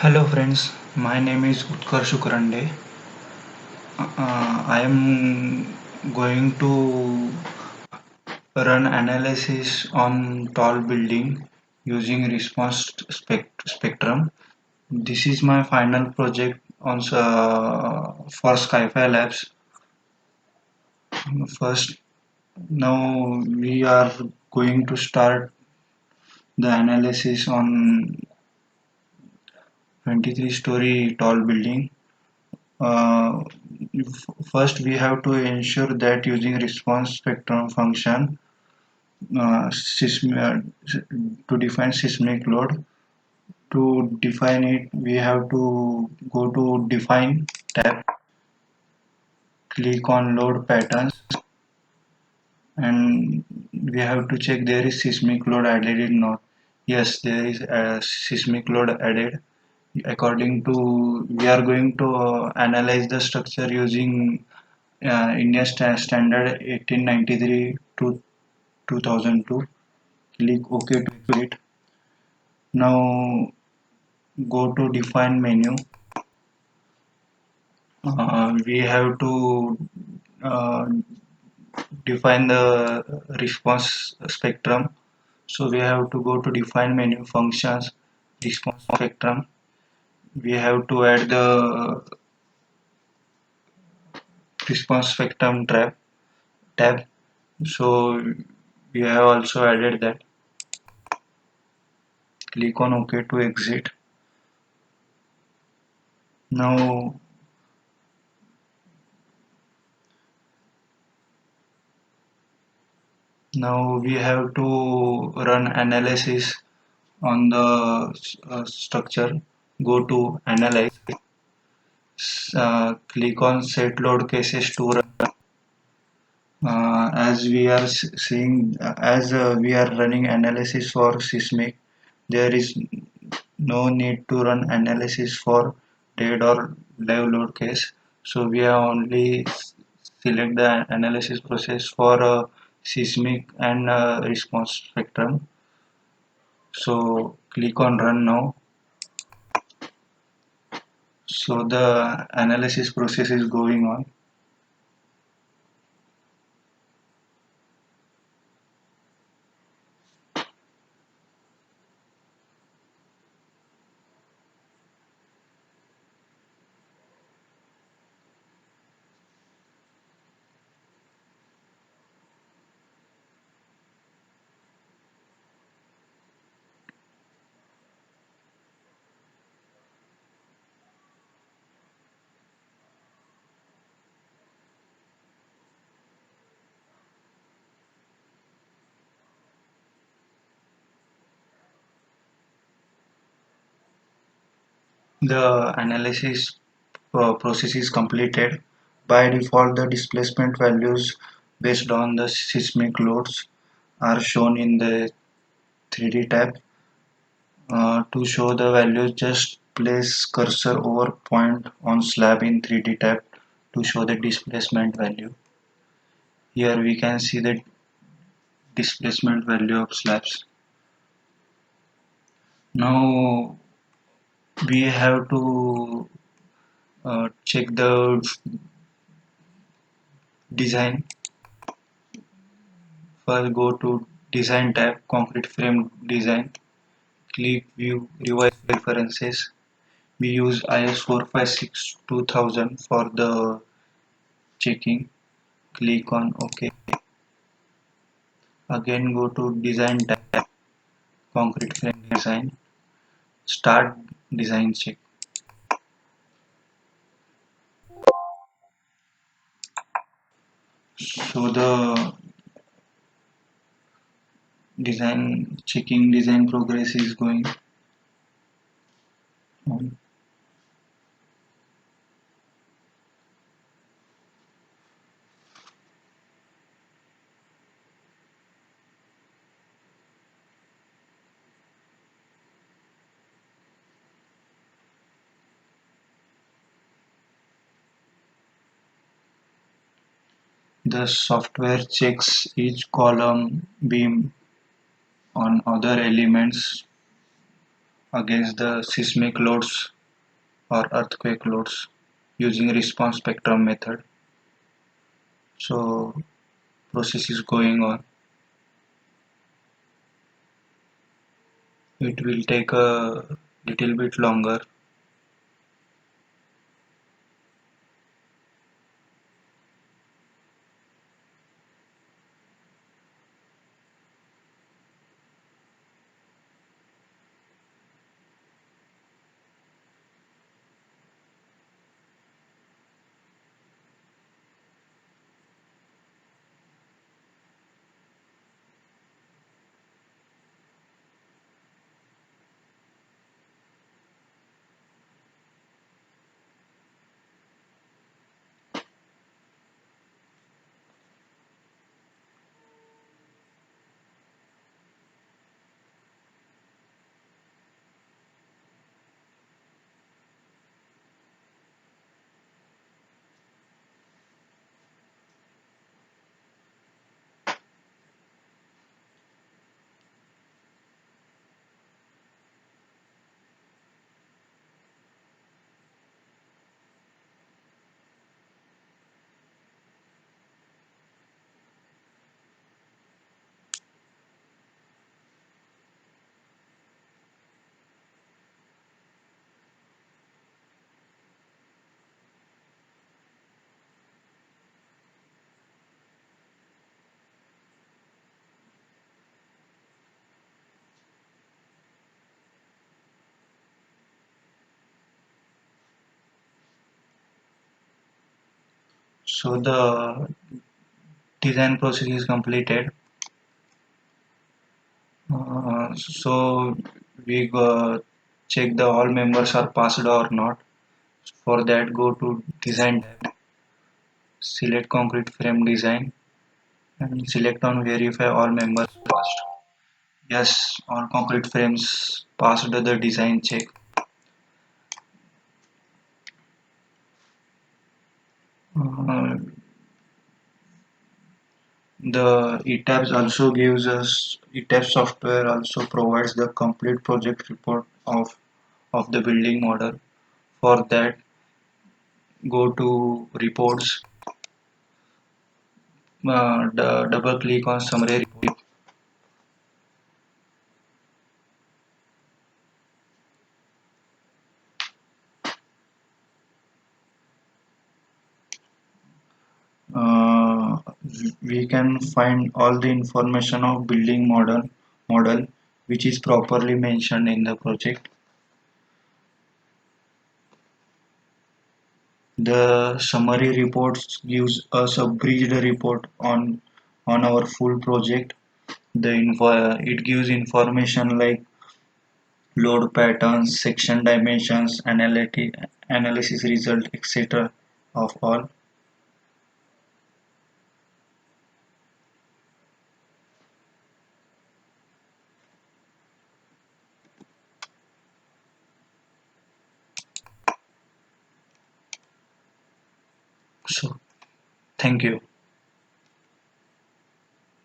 Hello friends, my name is Utkarsh Ukrande. I am going to run analysis on tall building using response spectrum. This is my final project on for Skyfi Labs. First, now we are going to start the analysis on 23-story tall building. Uh, First, we have to ensure that using response spectrum function to define seismic load. To define it, we have to go to Define tab, click on Load Patterns, and we have to check there is seismic load added or not. Yes, there is a seismic load added. According to, we are going to analyze the structure using India Standard 1893 to 2002. Click OK to exit. Now go to Define menu. We have to uh, define the response spectrum. So we have to go to Define menu, Functions, Response spectrum. We have to add the response spectrum tab. So we have also added that. Click on OK to exit. Now we have to run analysis on the structure. Go to Analyze. Click on Set Load Cases to run. As we are seeing, as we are running analysis for seismic, there is no need to run analysis for dead or live load case. So we are only select the analysis process for seismic and response spectrum. So click on Run now. So the analysis process is going on. The analysis process is completed. By default, the displacement values based on the seismic loads are shown in the 3D tab. To show the values, just place cursor over point on slab in 3D tab to show the displacement value. Here we can see the displacement value of slabs. Now we have to check the design. First go to Design tab, Concrete Frame Design. Click View Revise References. We use IS 456 2000 for the checking. Click on OK. Again go to Design tab, Concrete Frame Design. Start Design Check. So the design progress is going on. The software checks each column beam on other elements against the seismic loads or earthquake loads using response spectrum method. So process is going on. It will take a little bit longer. So the design process is completed. So we check the all members are passed or not. For that, go to design, select concrete frame design, and select on verify all members passed. Yes, all concrete frames passed the design check. Uh, the ETABS also gives us ETABS software also provides the complete project report of the building model. For that, go to reports, double click on summary report. Uh, we can find all the information of building model which is properly mentioned in the project. The summary reports gives us a bridged report on our full project. It gives information like load patterns, section dimensions, analysis result, etc. of all. So thank you.